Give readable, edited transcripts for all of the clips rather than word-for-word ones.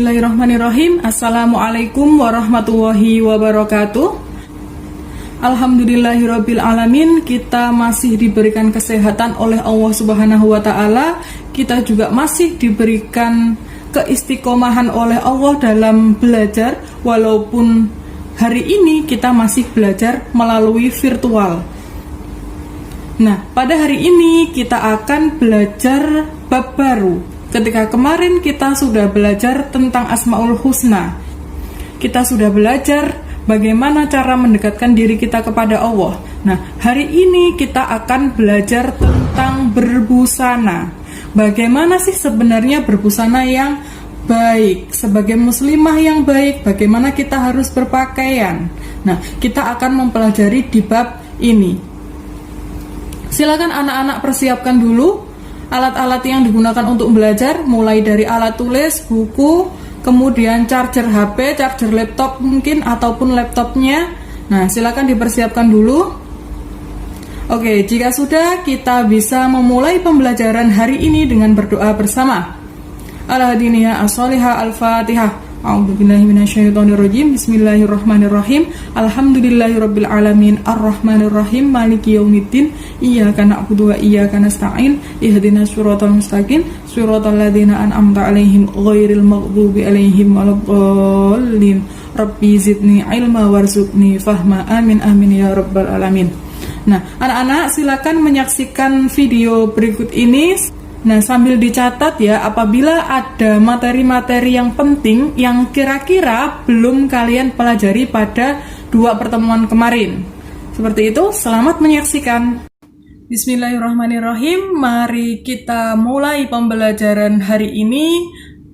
Bismillahirrahmanirrahim. Assalamualaikum warahmatullahi wabarakatuh. Alhamdulillahirabbil alamin. Kita masih diberikan kesehatan oleh Allah Subhanahu wa taala. Kita juga masih diberikan keistiqomahan oleh Allah dalam belajar, walaupun hari ini kita masih belajar melalui virtual. Nah, pada hari ini kita akan belajar bab baru. Ketika kemarin kita sudah belajar tentang Asmaul Husna, kita sudah belajar bagaimana cara mendekatkan diri kita kepada Allah. Nah, hari ini kita akan belajar tentang berbusana. Bagaimana sih sebenarnya berbusana yang baik? Sebagai muslimah yang baik, bagaimana kita harus berpakaian? Nah, kita akan mempelajari di bab ini. Silakan anak-anak persiapkan dulu alat-alat yang digunakan untuk belajar, mulai dari alat tulis, buku, kemudian charger HP, charger laptop mungkin, ataupun laptopnya. Nah, silakan dipersiapkan dulu. Oke, jika sudah, kita bisa memulai pembelajaran hari ini dengan berdoa bersama. Al-Hadiniyah As-Solihah Al-Fatihah. A'udzubillahi minasyaitonirrajim. Bismillahirrahmanirrahim. Alhamdulillahirabbil alamin. Arrahmanirrahim. Maliki yaumiddin. Iyyaka na'budu wa iyyaka nasta'in. Ihdinas siratal mustaqim. Siratal ladzina an'amta 'alaihim ghairil maghdubi 'alaihim waladdallin. Rabbi zidni ilma warzuqni fahma. Amin amin ya rabbal alamin. Nah, anak-anak silakan menyaksikan video berikut ini. Nah, sambil dicatat ya, apabila ada materi-materi yang penting yang kira-kira belum kalian pelajari pada 2 pertemuan kemarin. Seperti itu, selamat menyaksikan. Bismillahirrahmanirrahim. Mari kita mulai pembelajaran hari ini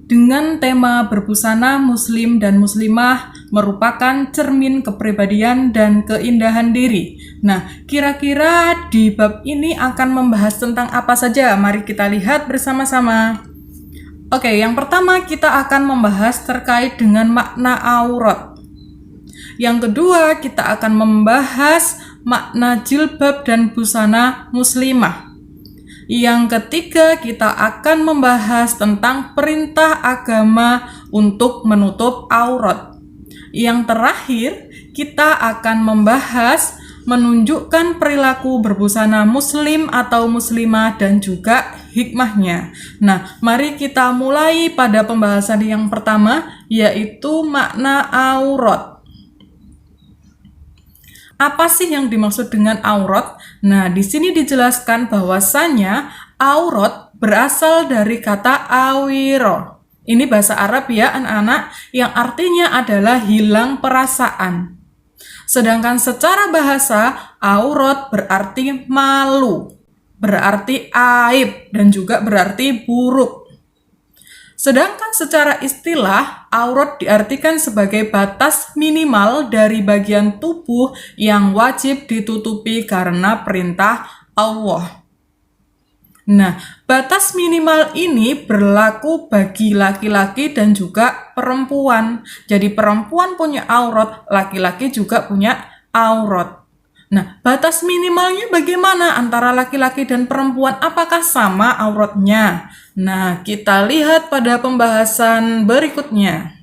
dengan tema berbusana. Muslim dan muslimah merupakan cermin kepribadian dan keindahan diri. Nah, kira-kira di bab ini akan membahas tentang apa saja? Mari kita lihat bersama-sama. Oke, yang pertama kita akan membahas terkait dengan makna aurat. Yang kedua, kita akan membahas makna jilbab dan busana muslimah. Yang ketiga, kita akan membahas tentang perintah agama untuk menutup aurat. Yang terakhir, kita akan membahas menunjukkan perilaku berbusana muslim atau muslimah dan juga hikmahnya. Nah, mari kita mulai pada pembahasan yang pertama, yaitu makna aurat. Apa sih yang dimaksud dengan aurat? Nah, di sini dijelaskan bahwasanya aurat berasal dari kata awiro. Ini bahasa Arab ya, anak-anak, yang artinya adalah hilang perasaan. Sedangkan secara bahasa, aurat berarti malu, berarti aib, dan juga berarti buruk. Sedangkan secara istilah, aurat diartikan sebagai batas minimal dari bagian tubuh yang wajib ditutupi karena perintah Allah. Nah, batas minimal ini berlaku bagi laki-laki dan juga perempuan. Jadi perempuan punya aurat, laki-laki juga punya aurat. Nah, batas minimalnya bagaimana antara laki-laki dan perempuan? Apakah sama auratnya? Nah, kita lihat pada pembahasan berikutnya.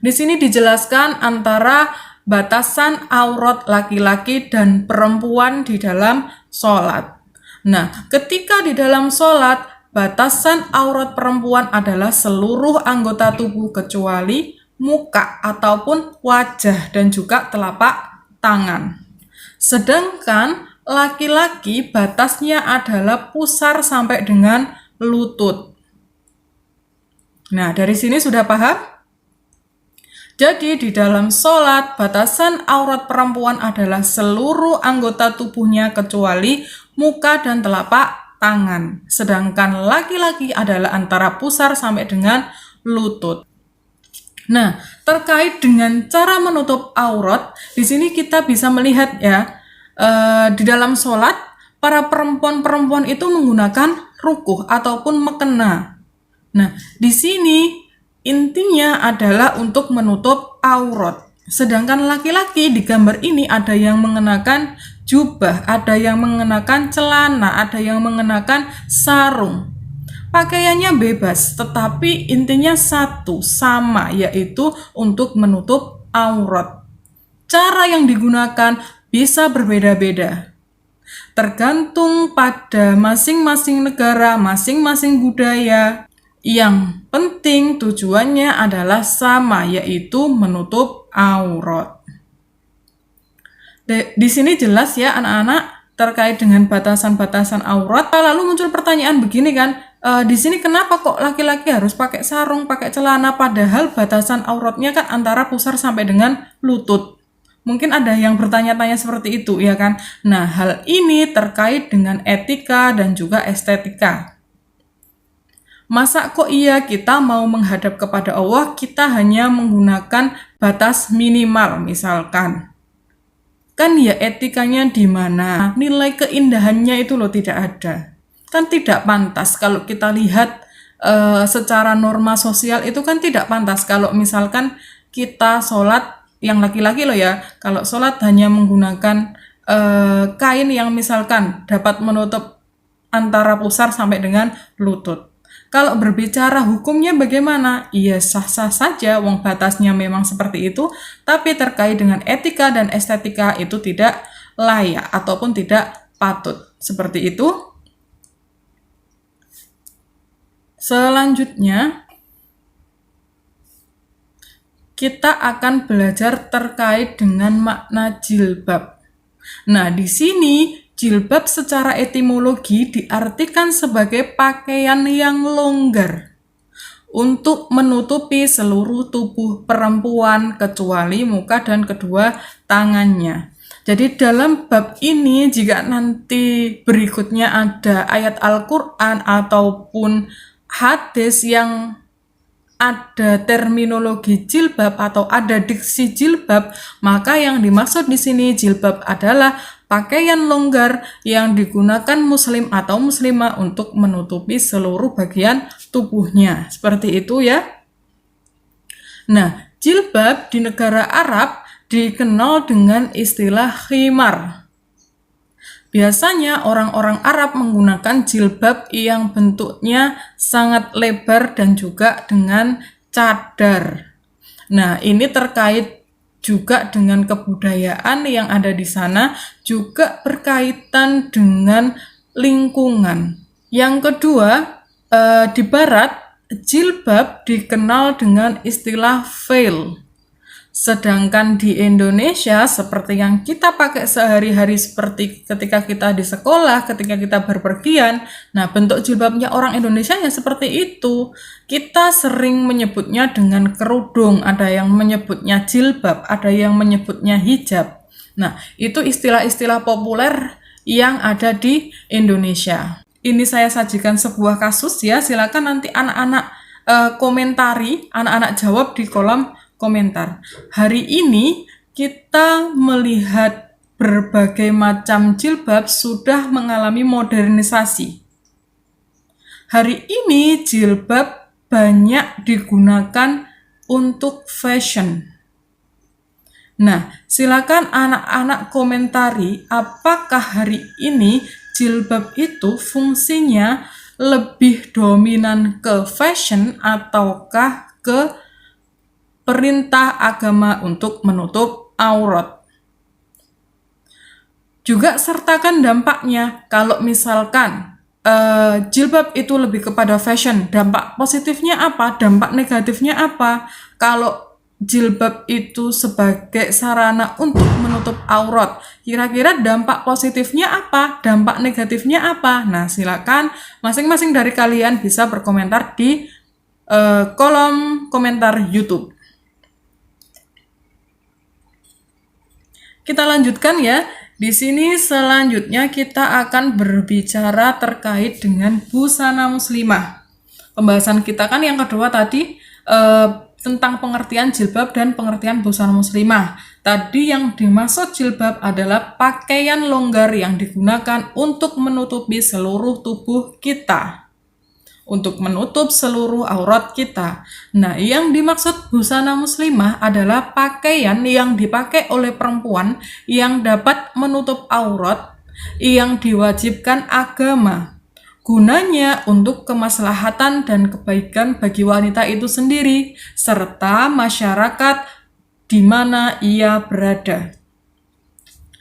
Di sini dijelaskan antara batasan aurat laki-laki dan perempuan di dalam sholat. Nah, ketika di dalam sholat, batasan aurat perempuan adalah seluruh anggota tubuh kecuali muka ataupun wajah dan juga telapak tangan. Sedangkan laki-laki batasnya adalah pusar sampai dengan lutut. Nah, dari sini sudah paham? Jadi di dalam sholat, batasan aurat perempuan adalah seluruh anggota tubuhnya kecuali muka dan telapak tangan. Sedangkan laki-laki adalah antara pusar sampai dengan lutut. Nah, terkait dengan cara menutup aurat, di sini kita bisa melihat ya, di dalam sholat, para perempuan-perempuan itu menggunakan rukuh ataupun mekena. Nah, di sini intinya adalah untuk menutup aurat. Sedangkan laki-laki di gambar ini ada yang mengenakan jubah, ada yang mengenakan celana, ada yang mengenakan sarung. Pakaiannya bebas, tetapi intinya satu, sama, yaitu untuk menutup aurat. Cara yang digunakan bisa berbeda-beda, tergantung pada masing-masing negara, masing-masing budaya. Yang penting tujuannya adalah sama, yaitu menutup aurat. Di sini jelas ya anak-anak terkait dengan batasan-batasan aurat. Lalu muncul pertanyaan begini kan, di sini kenapa kok laki-laki harus pakai sarung, pakai celana, padahal batasan auratnya kan antara pusar sampai dengan lutut. Mungkin ada yang bertanya-tanya seperti itu ya kan. Nah, hal ini terkait dengan etika dan juga estetika. Masa kok iya kita mau menghadap kepada Allah, kita hanya menggunakan batas minimal misalkan. Kan ya etikanya di mana? Nilai keindahannya itu loh tidak ada. Kan tidak pantas kalau kita lihat secara norma sosial itu kan tidak pantas kalau misalkan kita sholat, yang laki-laki loh ya, kalau sholat hanya menggunakan kain yang misalkan dapat menutup antara pusar sampai dengan lutut. Kalau berbicara hukumnya bagaimana? Iya sah-sah saja, wong batasnya memang seperti itu, tapi terkait dengan etika dan estetika itu tidak layak ataupun tidak patut. Seperti itu. Selanjutnya, kita akan belajar terkait dengan makna jilbab. Nah, di sini jilbab secara etimologi diartikan sebagai pakaian yang longgar untuk menutupi seluruh tubuh perempuan kecuali muka dan kedua tangannya. Jadi dalam bab ini jika nanti berikutnya ada ayat Al-Quran ataupun hadis yang ada terminologi jilbab atau ada diksi jilbab, maka yang dimaksud di sini jilbab adalah pakaian longgar yang digunakan muslim atau muslimah untuk menutupi seluruh bagian tubuhnya. Seperti itu ya. Nah, jilbab di negara Arab dikenal dengan istilah khimar. Biasanya orang-orang Arab menggunakan jilbab yang bentuknya sangat lebar dan juga dengan cadar. Nah, ini terkait juga dengan kebudayaan yang ada di sana, juga berkaitan dengan lingkungan. Yang kedua, di barat, jilbab dikenal dengan istilah veil. Sedangkan di Indonesia, seperti yang kita pakai sehari-hari seperti ketika kita di sekolah, ketika kita berpergian, nah bentuk jilbabnya orang Indonesia ya seperti itu. Kita sering menyebutnya dengan kerudung, ada yang menyebutnya jilbab, ada yang menyebutnya hijab. Nah, itu istilah-istilah populer yang ada di Indonesia. Ini saya sajikan sebuah kasus ya, silakan nanti anak-anak komentari, anak-anak jawab di kolom komentar. Hari ini kita melihat berbagai macam jilbab sudah mengalami modernisasi. Hari ini jilbab banyak digunakan untuk fashion. Nah, silakan anak-anak komentari apakah hari ini jilbab itu fungsinya lebih dominan ke fashion ataukah ke perintah agama untuk menutup aurat. Juga sertakan dampaknya. Kalau misalkan jilbab itu lebih kepada fashion, dampak positifnya apa? Dampak negatifnya apa? Kalau jilbab itu sebagai sarana untuk menutup aurat, kira-kira dampak positifnya apa? Dampak negatifnya apa? Nah, silakan masing-masing dari kalian bisa berkomentar di kolom komentar YouTube. Kita lanjutkan ya. Di sini selanjutnya kita akan berbicara terkait dengan busana muslimah. Pembahasan kita kan yang kedua tadi tentang pengertian jilbab dan pengertian busana muslimah. Tadi yang dimaksud jilbab adalah pakaian longgar yang digunakan untuk menutupi seluruh tubuh kita, untuk menutup seluruh aurat kita. Nah, yang dimaksud busana muslimah adalah pakaian yang dipakai oleh perempuan yang dapat menutup aurat yang diwajibkan agama. Gunanya untuk kemaslahatan dan kebaikan bagi wanita itu sendiri, serta masyarakat di mana ia berada.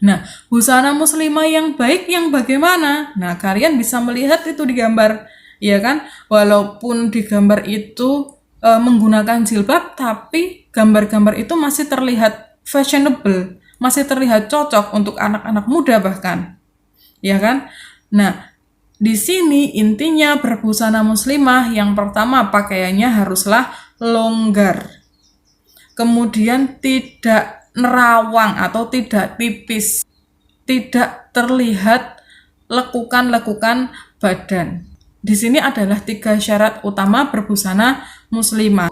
Nah, busana muslimah yang baik yang bagaimana? Nah, kalian bisa melihat itu di gambar, ya kan? Walaupun di gambar itu menggunakan jilbab, tapi gambar-gambar itu masih terlihat fashionable, masih terlihat cocok untuk anak-anak muda bahkan, ya kan? Nah, di sini intinya berbusana muslimah yang pertama pakaiannya haruslah longgar. Kemudian tidak nerawang atau tidak tipis. Tidak terlihat lekukan-lekukan badan. Di sini adalah 3 syarat utama berbusana muslimah.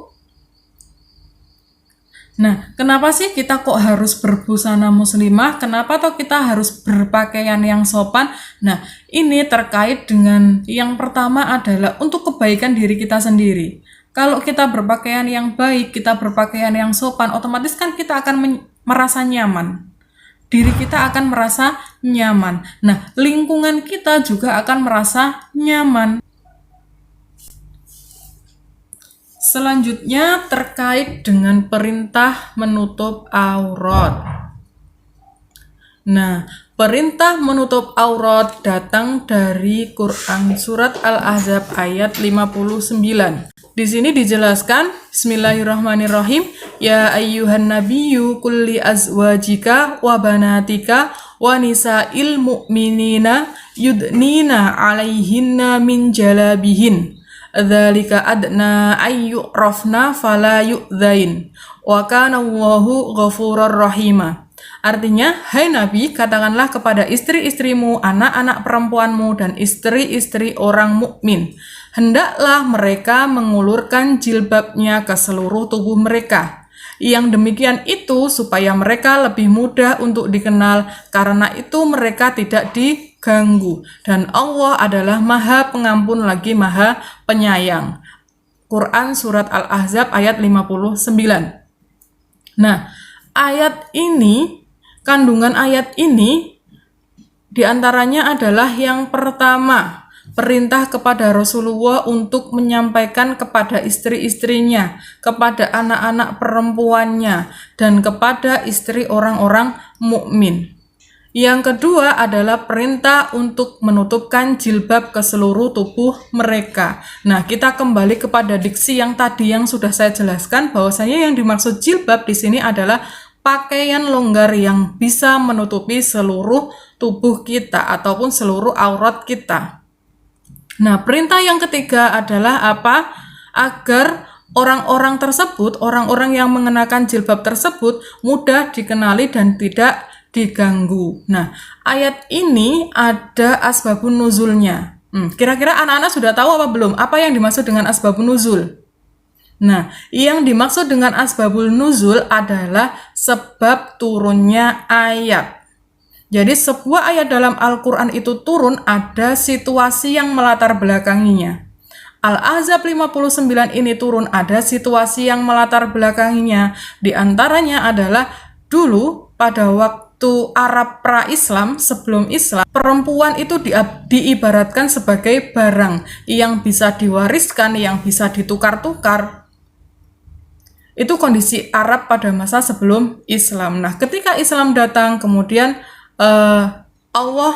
Nah, kenapa sih kita kok harus berbusana muslimah? Kenapa toh kita harus berpakaian yang sopan? Nah, ini terkait dengan yang pertama adalah untuk kebaikan diri kita sendiri. Kalau kita berpakaian yang baik, kita berpakaian yang sopan, otomatis kan kita akan merasa nyaman. Diri kita akan merasa nyaman. Nah, lingkungan kita juga akan merasa nyaman. Selanjutnya terkait dengan perintah menutup aurat. Nah, perintah menutup aurat datang dari Quran surat Al-Ahzab ayat 59. Di sini dijelaskan, Bismillahirrahmanirrahim, ya ayyuhan nabiyyu kulli azwajika wa banatika wa nisa'il mu'minina yudnina 'alaihinna min jalabihin. Dzalika adna ayyurafna fala yu'dzain. Wa kana Allahu ghafurur rahima. Artinya, hai Nabi, katakanlah kepada istri-istrimu, anak-anak perempuanmu, dan istri-istri orang mukmin, hendaklah mereka mengulurkan jilbabnya ke seluruh tubuh mereka. Yang demikian itu supaya mereka lebih mudah untuk dikenal, karena itu mereka tidak diganggu. Dan Allah adalah Maha Pengampun lagi Maha Penyayang. Quran Surat Al-Ahzab ayat 59. Nah, kandungan ayat ini diantaranya adalah yang pertama, perintah kepada Rasulullah untuk menyampaikan kepada istri-istrinya, kepada anak-anak perempuannya, dan kepada istri orang-orang mukmin. Yang kedua adalah perintah untuk menutupkan jilbab ke seluruh tubuh mereka. Nah, kita kembali kepada diksi yang tadi yang sudah saya jelaskan, bahwasanya yang dimaksud jilbab di sini adalah pakaian longgar yang bisa menutupi seluruh tubuh kita ataupun seluruh aurat kita. Nah, perintah yang ketiga adalah apa? Agar orang-orang tersebut, orang-orang yang mengenakan jilbab tersebut mudah dikenali dan tidak diganggu. Nah, ayat ini ada asbabun nuzulnya. Kira-kira anak-anak sudah tahu apa belum? Apa yang dimaksud dengan asbabun nuzul? Nah, yang dimaksud dengan asbabul nuzul adalah sebab turunnya ayat. Jadi sebuah ayat dalam Al-Quran itu turun, ada situasi yang melatar belakanginya. Al-Ahzab 59 ini turun, ada situasi yang melatar belakanginya. Di antaranya adalah dulu pada waktu Arab pra-Islam, sebelum Islam, perempuan itu diibaratkan sebagai barang yang bisa diwariskan, yang bisa ditukar-tukar. Itu kondisi Arab pada masa sebelum Islam. Nah, ketika Islam datang, kemudian Allah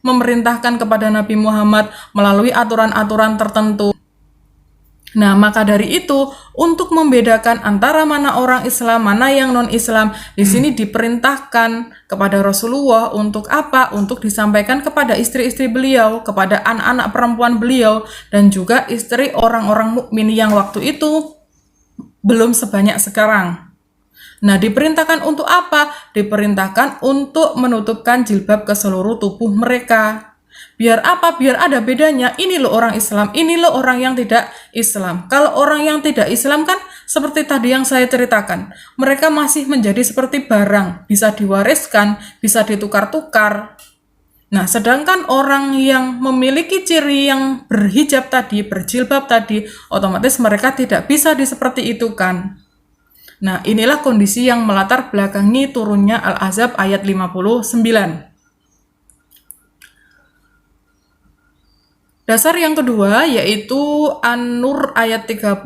memerintahkan kepada Nabi Muhammad melalui aturan-aturan tertentu. Nah, maka dari itu, untuk membedakan antara mana orang Islam, mana yang non-Islam, di sini diperintahkan kepada Rasulullah untuk apa? Untuk disampaikan kepada istri-istri beliau, kepada anak-anak perempuan beliau, dan juga istri orang-orang mukmin yang waktu itu belum sebanyak sekarang. Nah, diperintahkan untuk apa? Diperintahkan untuk menutupkan jilbab ke seluruh tubuh mereka. Biar apa? Biar ada bedanya. Ini loh orang Islam, ini loh orang yang tidak Islam. Kalau orang yang tidak Islam kan seperti tadi yang saya ceritakan. Mereka masih menjadi seperti barang, bisa diwariskan, bisa ditukar-tukar. Nah, sedangkan orang yang memiliki ciri yang berhijab tadi, berjilbab tadi, otomatis mereka tidak bisa seperti itu kan. Nah, inilah kondisi yang melatar belakangi turunnya Al-Ahzab ayat 59. Dasar yang kedua yaitu An-Nur ayat 31.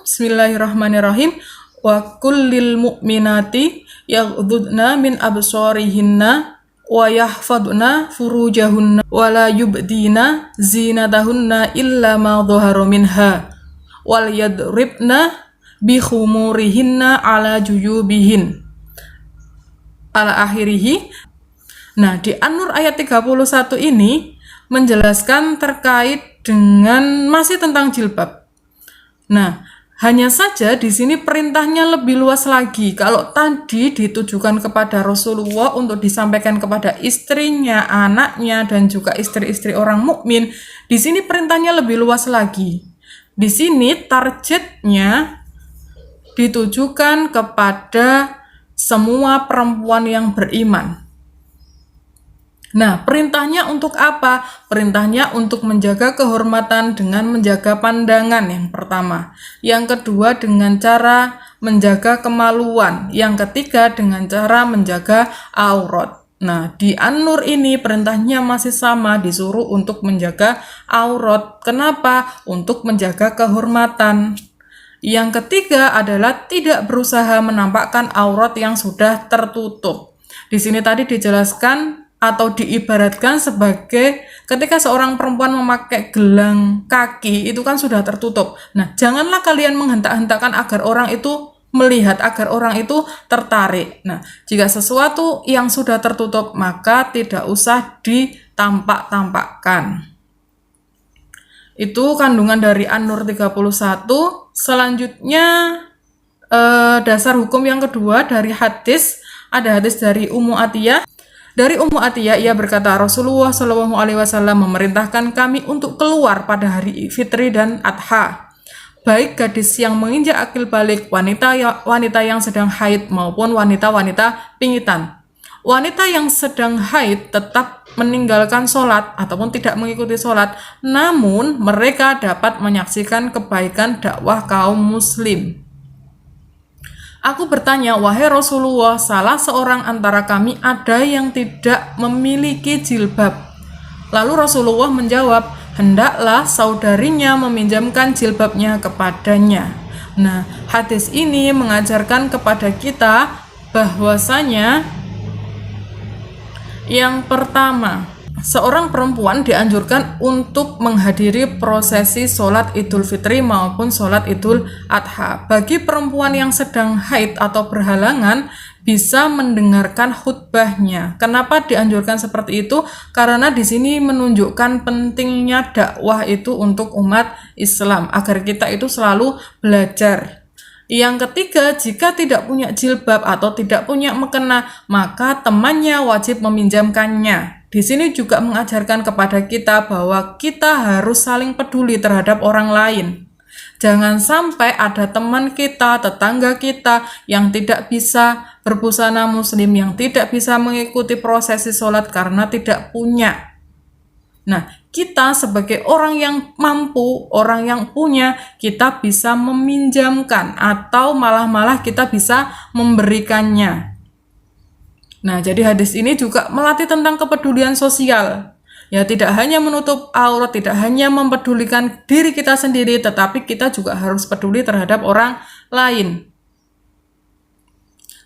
Bismillahirrahmanirrahim. Wa kullil mu'minati yaghdudna min absarihinna wa yahfadna furujahunna wa la yubdina zinatahunna illa ma dhahara minha wal yadribna bi khumurihinna ala juyubihin ala akhirih. Nah, di An-Nur ayat 31 ini menjelaskan terkait dengan masih tentang jilbab. Nah, hanya saja di sini perintahnya lebih luas lagi. Kalau tadi ditujukan kepada Rasulullah untuk disampaikan kepada istrinya, anaknya, dan juga istri-istri orang mukmin, di sini perintahnya lebih luas lagi. Di sini targetnya ditujukan kepada semua perempuan yang beriman. Nah, perintahnya untuk apa? Perintahnya untuk menjaga kehormatan dengan menjaga pandangan yang pertama. Yang kedua dengan cara menjaga kemaluan. Yang ketiga dengan cara menjaga aurat. Nah, di An-Nur ini perintahnya masih sama, disuruh untuk menjaga aurat. Kenapa? Untuk menjaga kehormatan. Yang ketiga adalah tidak berusaha menampakkan aurat yang sudah tertutup. Di sini tadi dijelaskan atau diibaratkan sebagai ketika seorang perempuan memakai gelang kaki itu kan sudah tertutup. Nah, janganlah kalian menghentak-hentakan agar orang itu melihat, agar orang itu tertarik. Nah, jika sesuatu yang sudah tertutup maka tidak usah ditampak-tampakkan. Itu kandungan dari An-Nur 31. Selanjutnya dasar hukum yang kedua dari hadis, ada hadis dari Ummu Atiyah. Dari Ummu Atiyah, ia berkata, Rasulullah SAW memerintahkan kami untuk keluar pada hari Fitri dan Adha. Baik gadis yang menginjak akil balik, wanita yang sedang haid, maupun wanita-wanita pingitan. Wanita yang sedang haid tetap meninggalkan sholat ataupun tidak mengikuti sholat, namun mereka dapat menyaksikan kebaikan dakwah kaum muslim. Aku bertanya, wahai Rasulullah, salah seorang antara kami ada yang tidak memiliki jilbab. Lalu Rasulullah menjawab, hendaklah saudarinya meminjamkan jilbabnya kepadanya. Nah, hadis ini mengajarkan kepada kita bahwasanya yang pertama, seorang perempuan dianjurkan untuk menghadiri prosesi sholat Idul Fitri maupun sholat Idul Adha. Bagi perempuan yang sedang haid atau berhalangan, bisa mendengarkan khutbahnya. Kenapa dianjurkan seperti itu? Karena di sini menunjukkan pentingnya dakwah itu untuk umat Islam, agar kita itu selalu belajar. Yang ketiga, jika tidak punya jilbab atau tidak punya mukena, maka temannya wajib meminjamkannya. Di sini juga mengajarkan kepada kita bahwa kita harus saling peduli terhadap orang lain. Jangan sampai ada teman kita, tetangga kita yang tidak bisa berbusana muslim, yang tidak bisa mengikuti prosesi sholat karena tidak punya. Nah, kita sebagai orang yang mampu, orang yang punya, kita bisa meminjamkan atau malah kita bisa memberikannya. Nah, jadi hadis ini juga melatih tentang kepedulian sosial. Ya, tidak hanya menutup aurat, tidak hanya mempedulikan diri kita sendiri, tetapi kita juga harus peduli terhadap orang lain.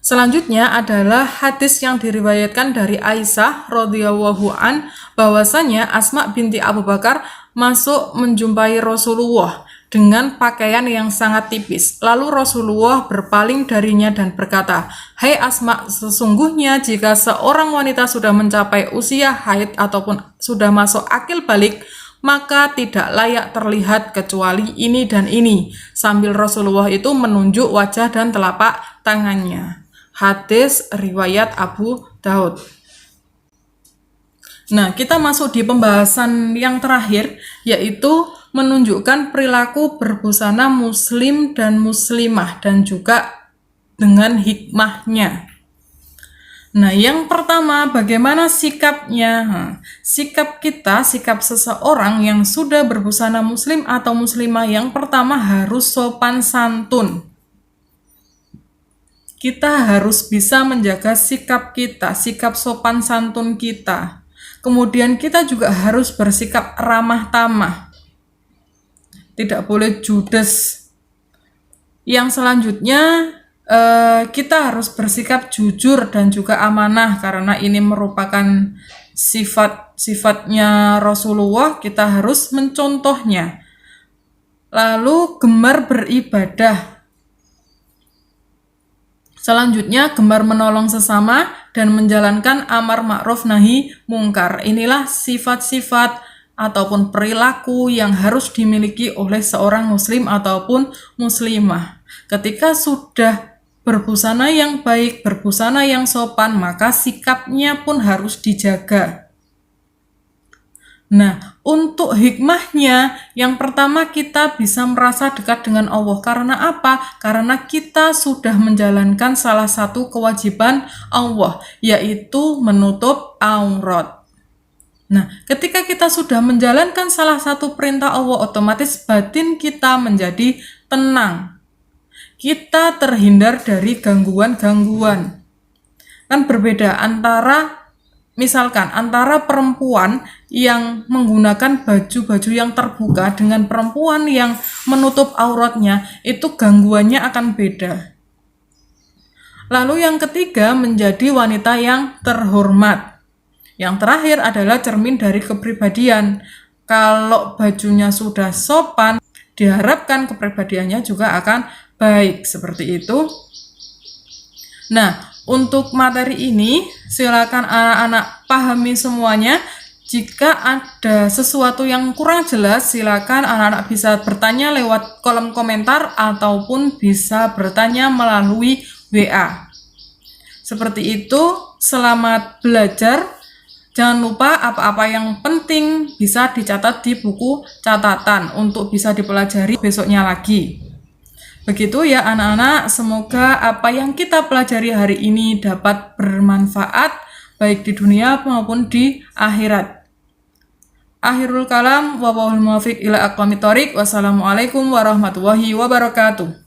Selanjutnya adalah hadis yang diriwayatkan dari Aisyah radhiyallahu an, bahwasanya Asma binti Abu Bakar masuk menjumpai Rasulullah dengan pakaian yang sangat tipis. Lalu Rasulullah berpaling darinya dan berkata, "Hai Asma, sesungguhnya jika seorang wanita sudah mencapai usia haid ataupun sudah masuk akil balik, maka tidak layak terlihat kecuali ini dan ini." Sambil Rasulullah itu menunjuk wajah dan telapak tangannya. Hadis riwayat Abu Daud. Nah, kita masuk di pembahasan yang terakhir, yaitu menunjukkan perilaku berbusana muslim dan muslimah dan juga dengan hikmahnya. Nah, yang pertama, bagaimana sikapnya? Sikap kita, sikap seseorang yang sudah berbusana muslim atau muslimah, yang pertama harus sopan santun. Kita harus bisa menjaga sikap kita, sikap sopan santun kita. Kemudian kita juga harus bersikap ramah tamah. Tidak boleh judes. Yang selanjutnya kita harus bersikap jujur dan juga amanah, karena ini merupakan sifat-sifatnya Rasulullah, kita harus mencontohnya. Lalu gemar beribadah. Selanjutnya gemar menolong sesama dan menjalankan amar ma'ruf nahi mungkar. Inilah sifat-sifat ataupun perilaku yang harus dimiliki oleh seorang muslim ataupun muslimah. Ketika sudah berbusana yang baik, berbusana yang sopan, maka sikapnya pun harus dijaga. Nah, untuk hikmahnya, yang pertama kita bisa merasa dekat dengan Allah. Karena apa? Karena kita sudah menjalankan salah satu kewajiban Allah, yaitu menutup aurat. Nah, ketika kita sudah menjalankan salah satu perintah Allah, otomatis batin kita menjadi tenang. Kita terhindar dari gangguan-gangguan. Kan berbeda antara perempuan yang menggunakan baju-baju yang terbuka dengan perempuan yang menutup auratnya, itu gangguannya akan beda. Lalu yang ketiga, menjadi wanita yang terhormat. Yang terakhir adalah cermin dari kepribadian. Kalau bajunya sudah sopan, diharapkan kepribadiannya juga akan baik, seperti itu. Nah, untuk materi ini, silakan anak-anak pahami semuanya. Jika ada sesuatu yang kurang jelas, silakan anak-anak bisa bertanya lewat kolom komentar ataupun bisa bertanya melalui WA. Seperti itu, selamat belajar. Jangan lupa apa-apa yang penting bisa dicatat di buku catatan untuk bisa dipelajari besoknya lagi. Begitu ya anak-anak, semoga apa yang kita pelajari hari ini dapat bermanfaat baik di dunia maupun di akhirat. Akhirul kalam, wallahul muwaffiq ila aqwamit thoriq. Wassalamualaikum warahmatullahi wabarakatuh.